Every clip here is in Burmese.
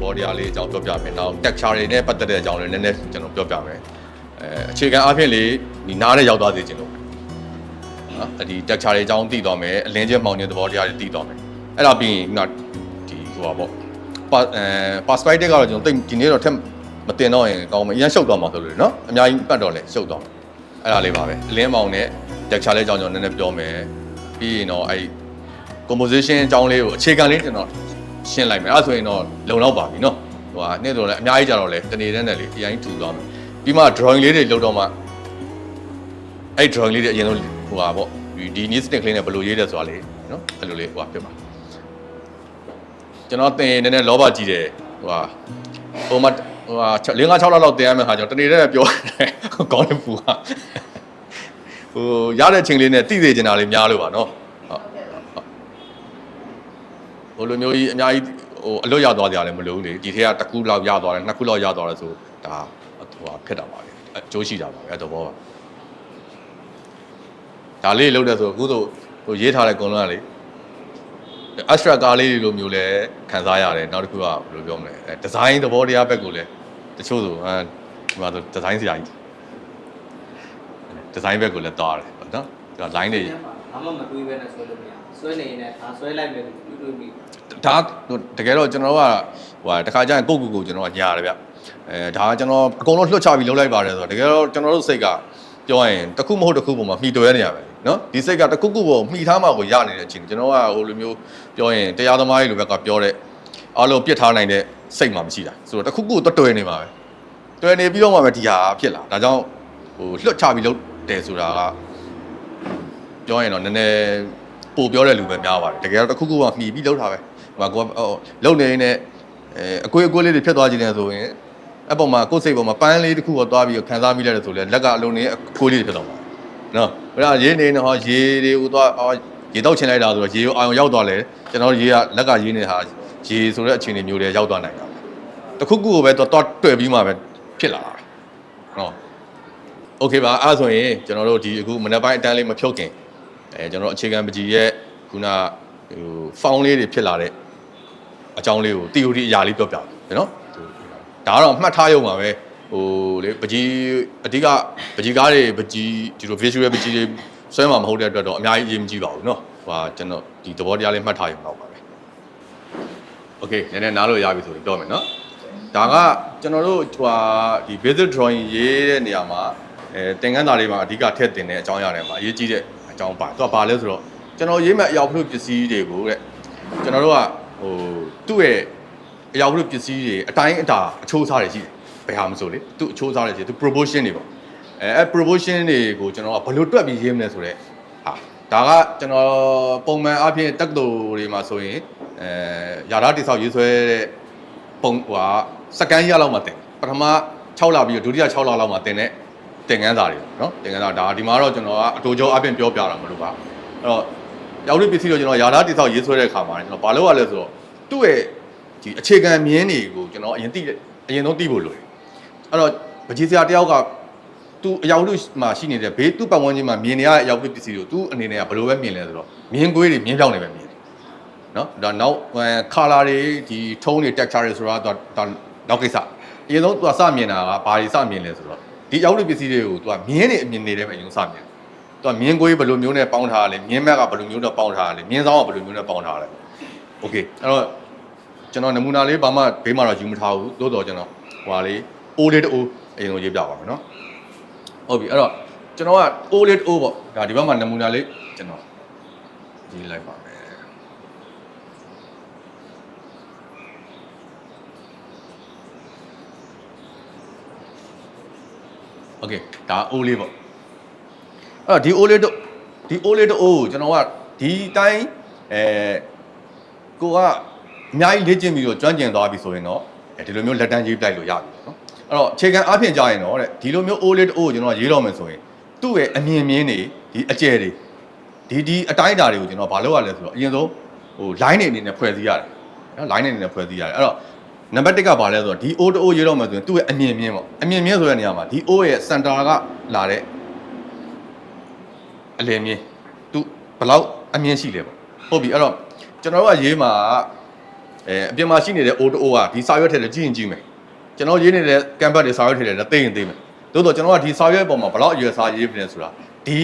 ဘောတရားလေးအကြောင်းပြောပြမယ်နောက် texture တွေနဲ့ပတ်သက်တဲ့အကြောင်းလေးနည်းနည်းကျွန်တော်ပြောပြမယ်အခြေခံအားဖြင့်လေဒီနားနဲ့ရောက်သွားစေခြင်းလို့နော်ဒီ texture တွေအကြောင်းသိသွားမယ်အလင်းချင်းမှောင်ခြင်းသဘောတရားတွေသိသွားမယ်အဲ့ဒါပြီးရင်ဒီဟိုပါပေါ့perspective ကတော့ကျွန်တော်ဒီနေ့တော့ထက်မတင်တော့ရင်ကောင်းမယ်အရင်ရှုပ်သွားမှာဆိုလို့နော်အများကြီးပတ်တော့လဲရှုပ်သွားအဲ့ဒါလေးပါပဲအလင်းမှောင်နဲ့ texture လေးအကြောင်းကျွန်တော်နည်းနည်းပြောမယ်ပြီးရင်တော့အဲ့ composition အကြောင်းလေးကိုအခြေခံလေးကျွန်တော်ရှင်းလိုက်မယ်အဲ့ဆိုရင်တော့လုံလောက်ပါပြီနော်ဟိုဟာနေ့တော့လည်းအများကြီးကြတော့လဲတနေတဲ့နဲ့လေအရင်ထူသွားမယ်ပြီးမှ drawing လေးတွေလုပ်တော့မှအဲ့ drawing လေးတွေအရင်ဆုံးဟိုဟာပေါ့ဒီ new stick လေးနဲ့ဘယ်လိုရေးတယ်ဆိုတာလေနော်အဲ့လိုလေးဟိုဟာဖြစ်ပါကျွန်တော်သင်နည်းနည်းလောဘကြီးတယ်ဟိုဟာဟိုမှာ5-6လောက်လောက်တင်ရမယ်ဟာကျွန်တော်တနေတဲ့ပြောကောင်းတယ်ပူဟာဟိုရတဲ့ချိန်လေးနဲ့တိစေချင်တာလေးများလို့ပါနော်ဟိုလိုမျိုးကြီးအများကြီးဟိုအလွတ်ရသွားကြတယ်မလို့လေဒီထက်ကတစ်ခုလောက်ရသွားတယ်နှစ်ခုလောက်ရသွားတယ်ဆိုဒါဟိုဖြစ်တာပါပဲအကျိုးရှိတာပါပဲအဲ့တော့ဘောပါဒါလေးလုပ်တဲ့ဆိုအခုဆိုဟိုရေးထားတဲ့ကွန်လွန်ကလေ abstract ကားလေးလိုမျိုးလဲခံစားရတယ်နောက်တစ်ခုကဘယ်လိုပြောမလဲဒီဇိုင်းသဘောတရားဘက်ကိုလည်းတချို့ဆိုဒီမှာဆိုဒီဇိုင်းဆရာကြီးဒီဇိုင်းဘက်ကိုလည်းသွားတယ်နော်ဒါ line တွေဘာမှမတွေးပဲနဲ့ဆွဲလို့မရဆွဲနေရင်လည်းဒါဆွဲလိုက်မယ်တွေးပြီးဒါတကယ်တော့ကျွန်တော်ကဟိုတခါကျရင်ကိုကျွန်တော်ကညားတယ်ဗျဒါကကျွန်တော်အကုန်လုံးလွှတ်ချပြီးလုပ်လိုက်ပါတယ်ဆိုတော့တကယ်တော့ကျွန်တော်တို့စိတ်ကပြောရင်တစ်ခုမဟုတ်တစ်ခုပေါ်မှာမှီတော်ရနေရပဲနော်ဒီစိတ်ကတစ်ခုခုပေါ်မှီထားမှကိုရနေတဲ့အချိန်ကျွန်တော်ကဟိုလိုမျိုးပြောရင်တရားသမားကြီးလိုဘက်ကပြောတဲ့အားလုံးပြစ်ထားနိုင်တဲ့စိတ်မှမရှိတာဆိုတော့တစ်ခုခုတွယ်နေမှာပဲတွယ်နေပြီးတော့မှပဲဒီဟာဖြစ်လာဒါကြောင့်ဟိုလွှတ်ချပြီးလုပ်တယ်ဆိုတာကပြောရင်တော့နည်းနည်းပို့ပြောတဲ့လူပဲများပါတယ်တကယ်တော့တစ်ခုခုကမှီပြီးလုပ်တာပဲဟိုကလုံနေနေအကွေးလေးတွေဖြစ်သွားခြင်းလဲဆိုရင်အပေါ်မှာကိုယ်စိတ်ပေါ်မှာပန်းလေးတစ်ခုပေါ်သွားပြီးခံစားမိလိုက်တယ်ဆိုလဲလက်ကအလုံးနေအကွေးလေးတွေဖြစ်သွားမှာနော်အဲ့ဒါရေးနေနေဟောရေတွေကိုသွားရေတောက်ချင်လိုက်တာဆိုတော့ရေကိုအာရုံရောက်သွားလဲကျွန်တော်ရေကလက်ကရေးနေတာရေဆိုတဲ့အခြေအနေမျိုးတွေရောက်သွားနိုင်တာတစ်ခုခုကိုပဲတော့တွေ့ပြီးမှပဲဖြစ်လာတာနော်โอเคပါအဲ့ဆိုရင်ကျွန်တော်တို့ဒီအခုမနေ့ပိုင်းအတန်းလေးမဖြုတ်ခင်ကျွန်တော်အခြေခံပကြီးရဲ့ခုနဟို found လေးတွေဖြစ်လာတဲ့အကြောင်းလေးကို theory အရာလေးပြောပြတယ်နော်ဒါကတော့မှတ်ထားရုံပါပဲဟိုလေပကြီးအဓိကပကြီးကားတွေပကြီးဒီလို visual ပကြီးတွေဆွဲမှာမဟုတ်တဲ့အတွက်တော့အများကြီးအရေးမကြီးပါဘူးနော်ဟိုကျွန်တော်ဒီသဘောတရားလေးမှတ်ထားရုံတော့ပါပဲโอเคနည်းနည်းနားလို့ရပြီဆိုရင်ပြောမယ်နော်ဒါကကျွန်တော်တို့ဟိုဒီ basic drawing ရေးတဲ့နေရာမှာသင်ခန်းစာလေးမှာအဓိကထည့်တင်တဲ့အကြောင်းအရာတွေမှာအရေးကြီးတဲ့အကြောင်းပါသူကဘာလဲဆိုတော့ကျွန်တော်ရေးမဲ့အရာပြုပစ္စည်းတွေကိုတဲ့ကျွန်တော်တို့ကဟိုသူ့ရဲ့အရာပြုပစ္စည်းတွေအတိုင်းအတာအချိုးအစားတွေရှိတယ်ဘယ်ဟာမဆိုလေသူ့အချိုးအစားတွေရှိသူ proportion တွေပေါ့proportion တွေကိုကျွန်တော်ကဘယ်လိုတွက်ပြီးရေးမလဲဆိုတော့ဟာဒါကကျွန်တော်ပုံမှန်အပြင်တက္ကသိုလ်တွေမှာဆိုရင်ယာရတိဆောက်ရေးဆွဲတဲ့ပုံဟိုစက္ကန့်ရလောက်မှတင်ပထမ6လပြီးတော့ဒုတိယ6လလောက်မှတင်တဲ့သင်ခန်းစာတွေနော်သင်ခန်းစာဒါဒီမှာတော့ကျွန်တော်ကအတူတူအပြင်ပြောပြတာမလို့ပါအဲ့တော့ရောက်လို့ပစ္စည်းတော့ကျွန်တော်ယာရတိဆောက်ရေးဆွဲတဲ့အခါမှာကျွန်တော်ဘာလုပ်ရလဲဆိုတော့သူ့ရဲ့ဒီအခြေခံမြင်းတွေကိုကျွန်တော်အရင်ဆုံးသိဖို့လိုတယ်အဲ့တော့ပကြီးစရာတယောက်ကသူအရောက်လို့မှရှိနေတဲ့ဘေးသူ့ပတ်ဝန်းကျင်မှာမြင်နေရတဲ့အရောက်ပစ္စည်းတွေကိုသူအနေနဲ့ကဘယ်လိုပဲမြင်လဲဆိုတော့မြင်းကွေးတွေမြင်းပြောင်းနေပဲမြင်တယ်နော်ဒါနောက် color တွေဒီ tone တွေ texture တွေဆိုတာဒါနောက်ကိစ္စအရင်ဆုံးသူကစမြင်တာကဘာတွေစမြင်လဲဆိုတော့ဒီရောက်လို့ပစ္စည်းတွေကိုသူကမြင်းနေအမြင်နေတယ်ပဲအရင်စမြင်သူကမြင်းကွေးဘယ်လိုမျိုးနဲ့ပေါင်းထားရလဲမြင်းမက်ကဘယ်လိုမျိုးနဲ့ပေါင်းထားရလဲမြင်းဆောင်ကဘယ်လိုမျိုးနဲ့ပေါင်းထားရလဲโอเคအဲ့တော့ကျွန်တော်နမူနာလေးဘာမှဘေးမှာတော့ယူမထားဘူးသို့တော်ကျွန်တော်ဟိုဟာလေးအိုးလေးတိုးအရင်ဆုံးရေးပြပါမယ်နော်ဟုတ်ပြီအဲ့တော့ကျွန်တော်ကအိုးလေးတိုးပေါ့ဒါဒီဘက်မှာနမူနာလေးကျွန်တော်ရေးလိုက်ပါမယ်โอเคဒါအိုးလေးပေါ့အဲ့တော့ဒီအိုးလေးတိုးကျွန်တော်ကဒီတိုင်းကိုကအများကြီးလေ့ကျင့်ပြီးတော့ကျွမ်းကျင်သွားပြီဆိုရင်တော့ဒီလိုမျိုးလက်တန်းရေးပလိုက်လို့ရပြီပေါ့နော်အဲ့တော့အခြေခံအားဖြင့်ကြားရင်တော့တဲ့ဒီလိုမျိုးအိုးလေးတိုးကိုကျွန်တော်ရေးတော့မယ်ဆိုရင်သူ့ရဲ့အမြင်မြင်းတွေဒီအကျယ်တွေဒီအတိုင်းအတာတွေကိုကျွန်တော်ဘာလုပ်ရလဲဆိုတော့အရင်ဆုံးဟို line တွေအနေနဲ့ဖွဲ့စည်းရတယ်နော် line တွေအနေနဲ့ဖွဲ့စည်းရတယ်အဲ့တော့နံပါတ်1ကဘာလဲဆိုတော့ဒီအိုးတိုးရေးတော့မယ်ဆိုရင်သူ့ရဲ့အမြင်မြင်းပေါ့အမြင်မြင်းဆိုတဲ့နေရာမှာဒီအိုးရဲ့ center ကလာတဲ့အလယ်မြင်းသူဘယ်လောက်အမြင်ရှိလဲပေါ့ဟုတ်ပြီအဲ့တော့ကျွန်တော်တို့ကရေးမှာ အပြင်မှာရှိနေတဲ့ O2O ကဒီစာရွက်ထည့်တယ်ကြည့်ရင်ကြည့်မယ်ကျွန်တော်ရေးနေတဲ့ campus တွေစာရွက်ထည့်တယ်သိရင်သိမယ်သို့တော့ကျွန်တော်ကဒီစာရွက်ပေါ်မှာဘလောက်အရွယ်စာရေးပြင်ဆိုတာဒီ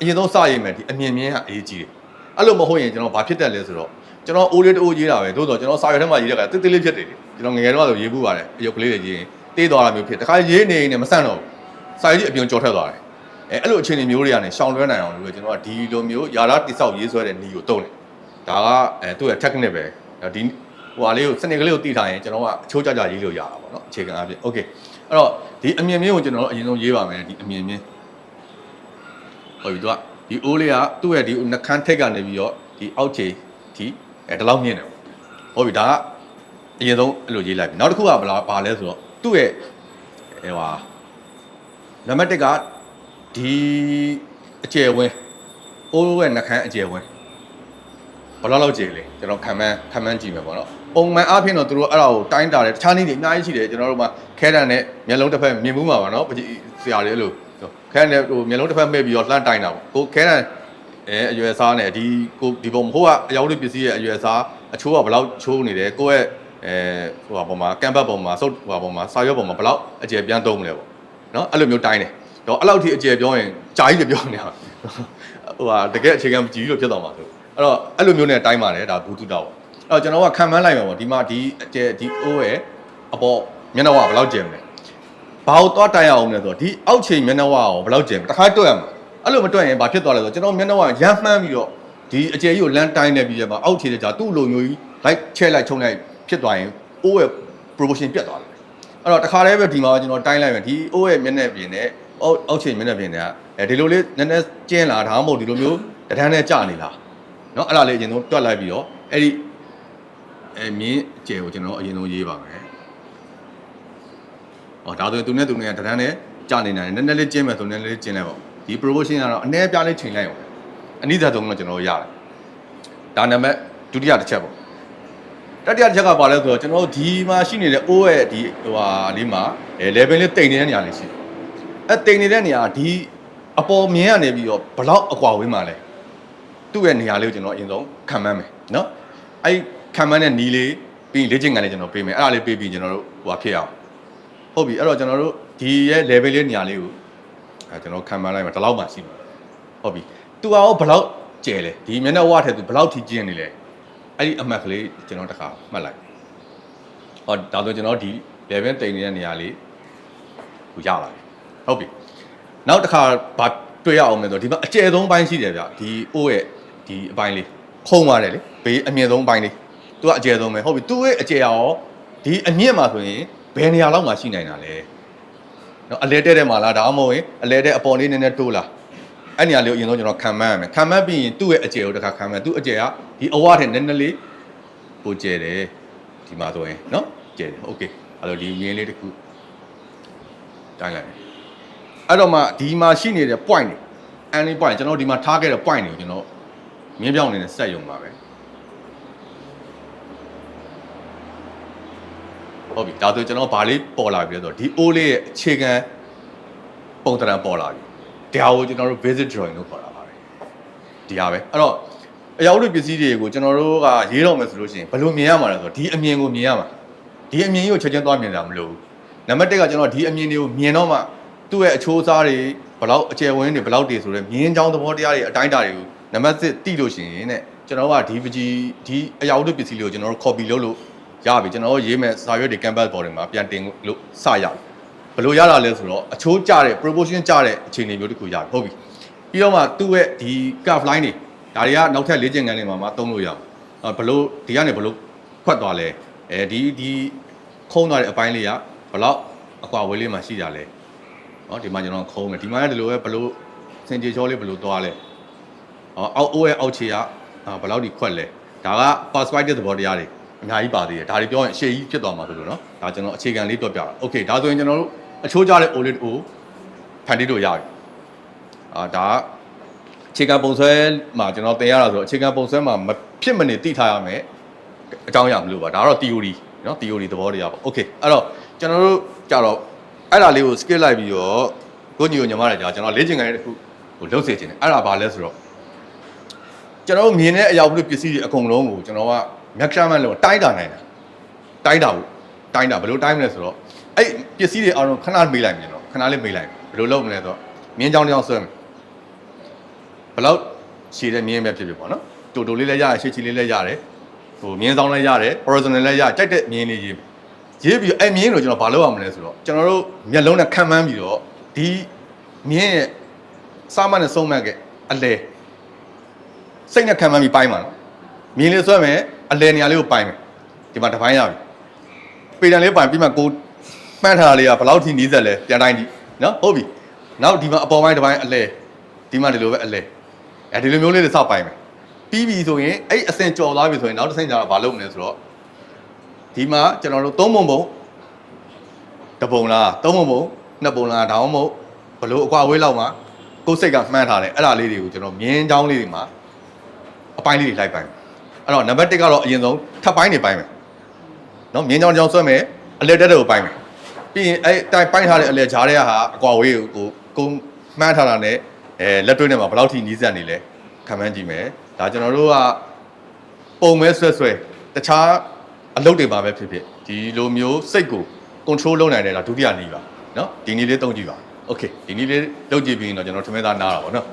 အရင်ဆုံးစရေးမယ်ဒီအမြင်မြင်ကအရေးကြီးတယ်အဲ့လိုမဟုတ်ရင်ကျွန်တော်ဘာဖြစ်တတ်လဲဆိုတော့ကျွန်တော် O2O ရေးတာပဲသို့တော့ကျွန်တော်စာရွက်ထဲမှာရေးတဲ့ကတိတိလေးဖြစ်တယ်ကျွန်တော်ငယ်ငယ်တော့ဆိုရေးဘူးပါတယ်အယုတ်ကလေးတွေရေးရင်တေးသွားတာမျိုးဖြစ်တခါရေးနေနေမဆန့်တော့စာရွက်ကြီးအပြုံကျော်ထက်သွားတယ်အဲ့လိုအခြေအနေမျိုးတွေကနေရှောင်လွှဲနိုင်အောင်လို့ကျွန်တော်ကဒီလိုမျိုးယာလာတိဆောက်ရေးဆွဲတဲ့နေကိုတုံးတယ်ဒါကသူ့ရဲ့ technique ပဲဒီဟိုဟာလေးကိုစနစ်ကလေးကိုတည်ထားရင်ကျွန်တော်ကအချိုးကြကြရေးလို့ရတာပေါ့နော်အခြေခံအပြင် okay အဲ့တော့ဒီအမြင်မြင့်ကိုကျွန်တော်တို့အရင်ဆုံးရေးပါမယ်ဒီအမြင်မြင့်ဟုတ်ပြီသူကဒီအိုးလေးကသူ့ရဲ့ဒီနှခမ်းထိတ်ကနေပြီးတော့ဒီအောက်ခြေဒီဒီလောက်မြင့်တယ်ဟုတ်ပြီဒါကအရင်ဆုံးအဲ့လိုရေးလိုက်ပြီနောက်တစ်ခုကဘာလဲဆိုတော့သူ့ရဲ့ဟိုဟာနံပါတ်1ကဒီအကျယ်ဝင်းအိုးရဲ့နှခမ်းအကျယ်ဝင်းဘယ်လောက်ကျယ်လဲကျွန်တော်ခံမှန်းကြည့်မယ်ပေါ့နော်ပုံမှန်အားဖြင့်တော့သူတို့အဲ့ဒါကိုတိုင်းတာတယ်တခြားနည်းတွေအများကြီးရှိတယ်ကျွန်တော်တို့မှခဲတံနဲ့မျက်လုံးတစ်ဖက်မြင်မှုမှာပါနော်ဆရာတွေအဲ့လိုခဲတံနဲ့ဟိုမျက်လုံးတစ်ဖက်မှိတ်ပြီးတော့လှမ်းတိုင်းတာပေါ့ကိုခဲတံအရွယ်စားနဲ့ဒီပုံဟိုကအယောက်တွေပစ္စည်းရဲ့အရွယ်စားအချိုးကဘယ်လောက်ချိုးနေတယ်ကိုယ့်ရဲ့ဟိုပုံမှာကမ်ဘတ်ပုံမှာစုပ်ဟိုပုံမှာစာရွက်ပုံမှာဘယ်လောက်အကျယ်ပြန်သုံးမလဲပေါ့နော်အဲ့လိုမျိုးတိုင်းတယ်တော့အဲ့လောက်ထိအကျယ်ပြောရင်ကြာကြီးပြောနေတာဟိုဟာတကယ်အခြေခံကြီးလို့ဖြစ်သွားမှာဆိုအဲ့တော့အဲ့လိုမျိုးနဲ့တိုင်းပါတယ်ဒါဘူးတူတော့အဲ့တော့ကျွန်တော်ကခံမှန်းလိုက်မှာပေါ့ဒီမှာဒီအကျယ်ဒီအိုးရဲ့အပေါ်မျက်နှာဝဘယ်လောက်ကျယ်မလဲဘာလို့တော့တိုင်းရအောင်လဲဆိုတော့ဒီအောက်ခြေမျက်နှာဝကိုဘယ်လောက်ကျယ်မလဲတစ်ခါတွက်ရမှာအဲ့လိုမတွက်ရင်ဘာဖြစ်သွားလဲဆိုတော့ကျွန်တော်မျက်နှာဝရမ်းမှန်းပြီးတော့ဒီအကျယ်ကြီးကိုလမ်းတိုင်းနေပြီးရမှာအောက်ခြေတဲ့ကြာသူ့လိုမျိုးကြီးလိုက်ချဲလိုက်ချုံလိုက်ဖြစ်သွားရင်အိုးရဲ့ proportion ပြတ်သွားတယ်အဲ့တော့တစ်ခါတည်းပဲဒီမှာကျွန်တော်တိုင်းလိုက်မယ်ဒီအိုးရဲ့မျက်နှာပြင်နဲ့အောက်ခြေမျက်နှာပြင်တွေကဒီလိုလေးနည်းနည်းကျင်းလာဒါမှမဟုတ်ဒီလိုမျိုးတန်းနဲ့ကျနေလားနော်အဲ့ဒါလေးအရင်ဆုံးတွက်လိုက်ပြီးတော့အဲ့ဒီမြင်းအကျယ်ကိုကျွန်တော်အရင်ဆုံးရေးပါမယ်ဟောဒါဆိုရင်သူနဲ့တန်းနဲ့ကျနေနိုင်တယ်နည်းနည်းလေးကျင်းမယ်ဆိုနည်းနည်းလေးကျင်းလိုက်ပေါ့ဒီ proportion ကတော့အနည်းအပြားလေးချိန်လိုက်အောင်အနည်းစားဆုံးတော့ကျွန်တော်ရတယ်ဒါနံပါတ်ဒုတိယတစ်ချက်ပေါ့တတိယတစ်ချက်ကပါလဲဆိုတော့ကျွန်တော်တို့ဒီမှာရှိနေတဲ့ O ရဲ့ဒီဟိုဟာလေးမှာlevel လေးတိမ်နေတဲ့နေရာလေးရှိတယ်တိမ်နေတဲ့နေရာဒီအပေါ်မြင်ရနေပြီးတော့ဘလောက်အကွာဝေးမှာလဲသူ့ရဲ့နေရာလေးကိုကျွန်တော်အရင်ဆုံးခံမှန်းမယ်နော်အဲ့ခံမှန်းတဲ့နီးလေးပြီးလေ့ကျင့်ခန်းလေးကျွန်တော်ပေးမယ်အဲ့ဒါလေးပေးပြီးကျွန်တော်တို့ဟိုဟာဖြစ်အောင်ဟုတ်ပြီအဲ့တော့ကျွန်တော်တို့ဒီရဲ့ level လေးနေရာလေးကိုကျွန်တော်ခံမှန်းလိုက်မှာဒီလောက်မှရှိမှာဟုတ်ပြီသူကရောဘလောက်ကျယ်လဲဒီမျက်နှာဝထဲသူဘလောက်ထိကျင်းနေလဲအဲ့ဒီအမှတ်ကလေးကျွန်တော်တစ်ခါမှတ်လိုက်ဟောဒါဆိုကျွန်တော်ဒီ level တိမ်နေတဲ့နေရာလေးကိုရလာပြီဟုတ်ပြီနောက်တစ်ခါဘာတွေ့ရအောင်လဲဆိုတော့ဒီမှာအကျယ်ဆုံးပိုင်းရှိတယ်ဗျဒီ O ရဲ့ဒီအပိုင်းလေးခုံပါတယ်လေဘေးအမြင့်ဆုံးပိုင်းလေးသူကအကျယ်ဆုံးပဲဟုတ်ပြီသူ့ရဲ့အကျယ်ရောဒီအမြင့်မှာဆိုရင်ဘယ်နေရာလောက်မှရှိနိုင်တာလဲနော်အလဲတဲ့တဲ့မှာလားဒါမှမဟုတ်ရင်အလဲတဲ့အပေါ်လေးနည်းနည်းတိုးလားအဲ့နေရာလေးကိုအရင်ဆုံးကျွန်တော်ခံမှန်းရမယ်ခံမှန်းပြီးရင်သူ့ရဲ့အကျယ်ကိုတစ်ခါခံမှန်းသူ့အကျယ်ကဒီအဝထဲနည်းနည်းလေးပိုကျယ်တယ်ဒီမှာဆိုရင်နော်ကျယ်တယ်โอเคအဲ့တော့ဒီမြင်းလေးတစ်ခုတိုင်းလိုက်အဲ့တော့မှဒီမှာရှိနေတဲ့ point တွေ any point ကျွန်တော်ဒီမှာထားခဲ့တဲ့ point တွေကိုကျွန်တော်မြင်းပြောင်းနေတဲ့စက်ရုံပါပဲဟုတ်ပြီဒါဆိုကျွန်တော်ဗာလေးပေါ်လာပြီဆိုတော့ဒီ O လေးရဲ့အခြေခံပုံသဏ္ဍာန်ပေါ်လာပြီဒါကိုကျွန်တော်တို့ basic drawing လို့ခေါ်တာပါပဲဒီဟာပဲအဲ့တော့အရာဝတ္ထုပစ္စည်းတွေကိုကျွန်တော်တို့ကရေးတော့မယ်ဆိုလို့ရှိရင်ဘယ်လိုမြင်ရမှာလဲဆိုတော့ဒီအမြင်ကိုမြင်ရမှာဒီအမြင်ကြီးကိုချက်ချင်းသွားမြင်တာမလို့နံပါတ်1ကကျွန်တော်ဒီအမြင်တွေကိုမြင်တော့မှသူ့ရဲ့အချိုးအစားတွေဘယ်လောက်အကျယ်ဝန်းတွေဘယ်လောက်တည်ဆိုတော့မြင်းချောင်းသဘောတရားတွေအတိုင်းအတာတွေကိုနံပါတ်1တိလို့ရှိရင်တဲ့ကျွန်တော်ကဒီအရာဝတ္ထုပစ္စည်းတွေကိုကျွန်တော်တို့ copy လုပ်လို့ရပြီကျွန်တော်တို့ရေးမဲ့စာရွက်တွေ canvas board တွေမှာပြန်တင်လို့စရဘယ်လိုရတာလဲဆိုတော့အချိုးကျတဲ့ proportion ကျတဲ့အခြေအနေမျိုးတစ်ခုရပြီဟုတ်ပြီပြီးတော့မှသူ့ရဲ့ဒီ curve line တွေဒါတွေကနောက်ထပ်လေ့ကျင့်ခန်းတွေမှာသုံးလို့ရအောင်ဘယ်လိုဒီကနေဘယ်လိုခွတ်သွားလဲဒီခုံးသွားတဲ့အပိုင်းလေးကဘယ်လောက်အကွာဝေးလေးမှာရှိကြလဲနော်ဒီမှာကျွန်တော်ခုံးမယ်ဒီမှာလည်းဒီလိုပဲဘယ်လိုစင်ကြေချောလေးဘယ်လိုသွားလဲအောက်အိုးရဲ့အောက်ခြေကဘယ်လောက်ဒီခွက်လဲဒါက perspective သဘောတရားတွေအများကြီးပါသေးတယ်ဒါတွေပြောရင်အရှေ့ကြီးဖြစ်သွားမှာဆိုလို့နော်ဒါကျွန်တော်အခြေခံလေးတွက်ပြတာโอเคဒါဆိုရင်ကျွန်တော်တို့အချိုးကြတဲ့ OLED ကိုဖန်တီးလို့ရပြီဒါအခြေခံပုံဆွဲမှာကျွန်တော်သင်ရတာဆိုအခြေခံပုံဆွဲမှာမဖြစ်မနေသိထားရမယ်အကြောင်းအရာမလို့ပါဒါကတော့ theory နော် theory သဘောတရားပေါ့โอเคအဲ့တော့ကျွန်တော်တို့ကြတော့အဲ့ဒါလေးကို scale လိုက်ပြီးတော့ကိုညီကိုညီမတွေကြာကျွန်တော်လေ့ကျင့်ခန်းလေးတစ်ခုကိုလုပ်စေချင်တယ်အဲ့ဒါဘာလဲဆိုတော့ကျွန်တော်တို့မြင်တဲ့အရာဝတ္ထုပစ္စည်းတွေအကုန်လုံးကိုကျွန်တော်က measurement လို့တိုင်းတာနိုင်တာတိုင်းတာဘူးတိုင်းတာဘယ်လိုတိုင်းမလဲဆိုတော့အဲ့ပစ္စည်းတွေအားလုံးခဏမေးလိုက်မြင်တော့ခဏလေးမေးလိုက်ဘယ်လိုလုပ်မလဲဆိုတော့မြင်းချောင်းဆွဲမယ်ဘယ်လောက်ရှည်တဲ့မြင်းပဲဖြစ်ဖြစ်ပေါ့နော်တူတူလေးလည်းရတယ်ရှည်ချီလေးလည်းရတယ်ဟိုမြင်းဆောင်လည်းရတယ် horizontal လည်းရကြိုက်တဲ့မြင်းလေးရေးပြီးအဲ့မြင်းကိုကျွန်တော်ဘာလုပ်ရမလဲဆိုတော့ကျွန်တော်တို့မျက်လုံးနဲ့ခံမှန်းပြီးတော့ဒီမြင်းရဲ့စားမနဲ့ဆုံးမကအလဲစိတ်နဲ့ခံမှန်းပြီးပိုင်းပါနော်မြင်းလေးဆွဲမယ်အလဲနေရာလေးကိုပိုင်းမယ်ဒီမှာတစ်ပိုင်းရပြီပေတံလေးပိုင်းပြီးမှကိုမှန်းထားတာလေးကဘယ်လောက်ထိနီးစက်လဲပြန်တိုင်းဒီနော်ဟုတ်ပြီနောက်ဒီမှာအပေါ်ပိုင်းတစ်ပိုင်းအလဲဒီမှာဒီလိုပဲအလဲအဲဒီလိုမျိုးလေးတွေစောက်ပိုင်းမယ်ပြီးပြီဆိုရင်အဲ့အစင်ကြော်သွားပြီဆိုရင်နောက်တစ်ဆင့်ကျတော့ဘာလုပ်မလဲဆိုတော့ဒီမှာကျွန်တော်တို့3ပုံတစ်ပုံလား3ပုံ2ပုံလားဒါမှမဟုတ်ဘလို့အကွာဝေးလောက်မှာကိုယ်စိတ်ကမှန်းထားတယ်အဲ့ဒါလေးတွေကိုကျွန်တော်မြင်းချောင်းလေးတွေမှာအပိုင်းလေးတွေလိုက်ပိုင်းအဲ့တော့နံပါတ်1ကတော့အရင်ဆုံးထပ်ပိုင်းတွေပိုင်းမယ်နော်မြင်းချောင်းဆွဲမယ်အလဲတက်တဲ့ကိုပိုင်းမယ်ပြီးရင်အဲ့တိုင်ပိုင်းထားတဲ့အလဲဂျားတွေကဟာအကွာဝေးကိုမှန်းထားတာနဲ့လက်တွေ့နဲ့မှာဘယ်လောက်ထိနီးစပ်နေလဲခံမှန်းကြည့်မယ်ဒါကျွန်တော်တို့ကပုံမဲဆွဲတခြားအလုပ်တွေပါပဲဖြစ်ဖြစ်ဒီလိုမျိုးစိတ်ကို control လုပ်နိုင်တယ်လားဒုတိယနည်းပါเนาะဒီနည်းလေးသုံးကြည့်ပါ okay ဒီနည်းလေးလုပ်ကြည့်ပြီးရင်တော့ကျွန်တော်ထမင်းသားနားတာပေါ့เนาะ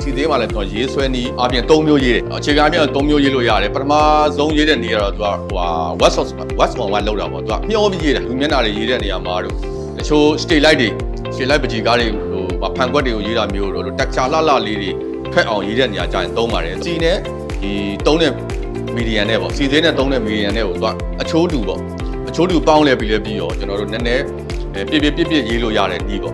ဒီသေးမှလည်းကျွန်တော်ရေးဆွဲနည်းအပြင်3မျိုးရေးတယ်အခြေခံအပြင်3မျိုးရေးလို့ရတယ်ပထမဆုံးရေးတဲ့နေရာတော့သူကဟို west on one လောက်တာပေါ့သူကမျောပြီးရေးတယ်လူမျက်နှာတွေရေးတဲ့နေရာမှာတို့တချို့ state light တွေ state light ပကြီးကားတွေဟိုဖန်ကွက်တွေကိုရေးတာမျိုးတို့တက်ချာလှလေးတွေဖက်အောင်ရေးတဲ့နေရာကြာရင်သုံးပါတယ်စီနဲ့ဒီသုံးတဲ့မီဒီယံနဲ့ပေါ့စီသေးနဲ့သုံးတဲ့မီဒီယံနဲ့ကိုသူကအချိုးတူပေါ့အချိုးတူပေါင်းလဲပြီးလဲပြီးရောကျွန်တော်တို့နည်းနည်းပြည့်ရေးလို့ရတယ်ဒီပေါ့